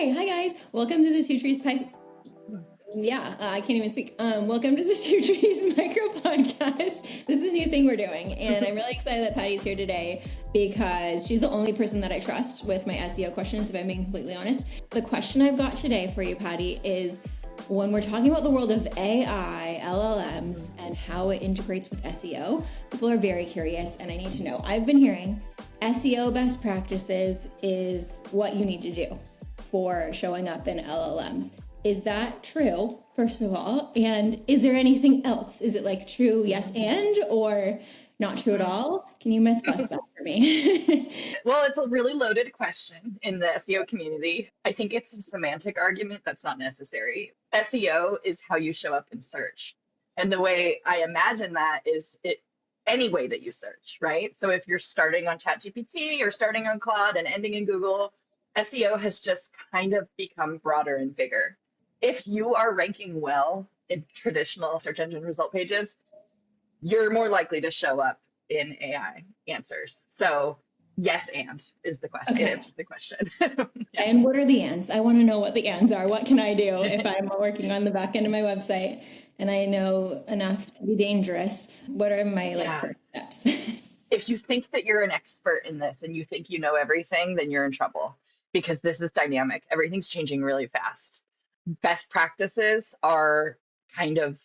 Okay, hi guys. Welcome to the Two Trees I can't even speak. Welcome to the Two Trees micro podcast. This is a new thing we're doing, and I'm really excited that Patty's here today because she's the only person that I trust with my SEO questions, if I'm being completely honest. The question I've got today for you, Patty, is when we're talking about the world of AI, LLMs, and how it integrates with SEO, people are very curious, and I need to know. I've been hearing SEO best practices is what you need to do for showing up in LLMs. Is that true, first of all? And is there anything else? Is it like true, yes, and, or not true at all? Can you myth bust that for me? Well, it's a really loaded question in the SEO community. I think it's a semantic argument that's not necessary. SEO is how you show up in search. And the way I imagine that is any way that you search, right? So if you're starting on ChatGPT or starting on Claude and ending in Google, SEO has just kind of become broader and bigger. If you are ranking well in traditional search engine result pages, you're more likely to show up in AI answers. So yes, and is the question. Okay. Answers the question. And what are the ands? I want to know what the ands are. What can I do if I'm working on the back end of my website and I know enough to be dangerous? What are my first steps? If you think that you're an expert in this and you think you know everything, then you're in trouble because this is dynamic. Everything's changing really fast. Best practices are kind of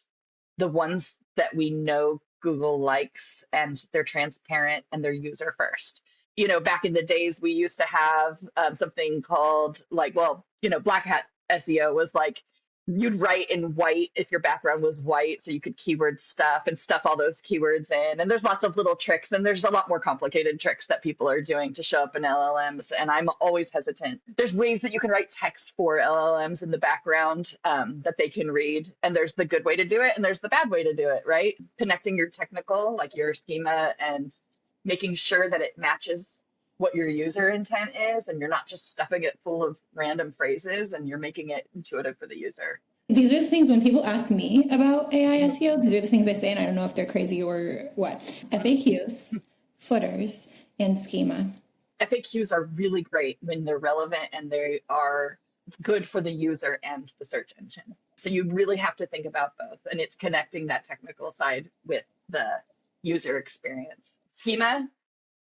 the ones that we know Google likes, and they're transparent and they're user first. You know, back in the days, we used to have something called Black Hat SEO was like, you'd write in white if your background was white, so you could keyword stuff and stuff all those keywords in. And there's lots of little tricks, and there's a lot more complicated tricks that people are doing to show up in LLMs. And I'm always hesitant. There's ways that you can write text for LLMs in the background that they can read. And there's the good way to do it, and there's the bad way to do it, right? Connecting your technical, like your schema, and making sure that it matches what your user intent is, and you're not just stuffing it full of random phrases, and you're making it intuitive for the user. These are the things when people ask me about AI SEO, these are the things I say, and I don't know if they're crazy or what. FAQs, footers, and schema. FAQs are really great when they're relevant and they are good for the user and the search engine. So you really have to think about both, and it's connecting that technical side with the user experience. Schema,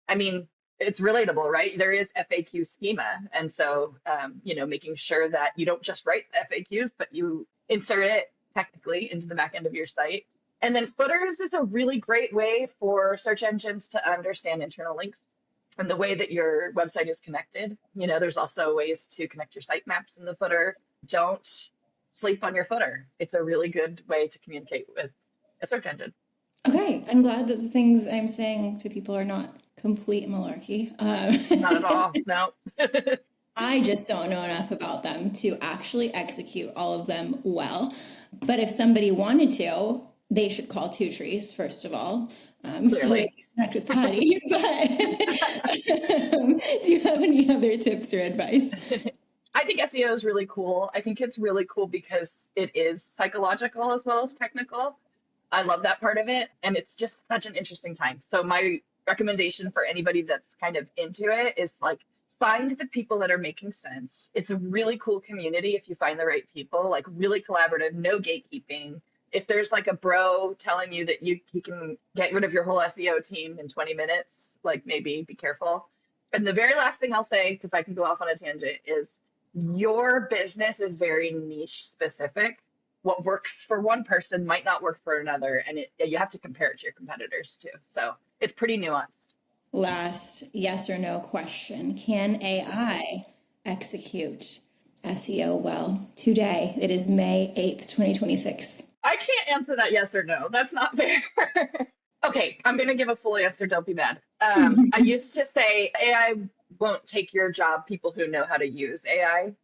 I mean, it's relatable, right? There is FAQ schema. And so, making sure that you don't just write FAQs, but you insert it technically into the back end of your site. And then footers is a really great way for search engines to understand internal links and the way that your website is connected. You know, there's also ways to connect your sitemaps in the footer. Don't sleep on your footer. It's a really good way to communicate with a search engine. Okay, I'm glad that the things I'm saying to people are not complete malarkey. Not at all, no. I just don't know enough about them to actually execute all of them well. But if somebody wanted to, they should call Two Trees, first of all. So they can connect with Patty. But do you have any other tips or advice? I think SEO is really cool. I think it's really cool because it is psychological as well as technical. I love that part of it. And it's just such an interesting time. So my recommendation for anybody that's kind of into it is find the people that are making sense. It's a really cool community if you find the right people, really collaborative, no gatekeeping. If there's a bro telling you that he can get rid of your whole SEO team in 20 minutes, maybe be careful. And the very last thing I'll say, because I can go off on a tangent, is your business is very niche specific. What works for one person might not work for another, and you have to compare it to your competitors too. So it's pretty nuanced. Last yes or no question. Can AI execute SEO well today? It is May 8th, 2026. I can't answer that yes or no. That's not fair. Okay, I'm going to give a full answer. Don't be mad. I used to say AI won't take your job. People who know how to use AI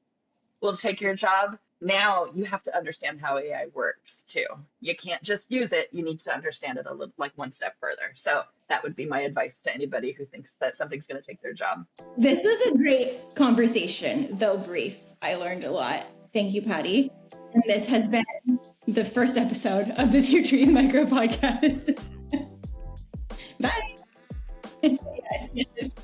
will take your job. Now you have to understand how AI works too. You can't just use it. You need to understand it a little, one step further. So that would be my advice to anybody who thinks that something's going to take their job. This was a great conversation, though brief. I learned a lot. Thank you, Patty. And this has been the first episode of the Two Trees micro podcast. Bye. Yes.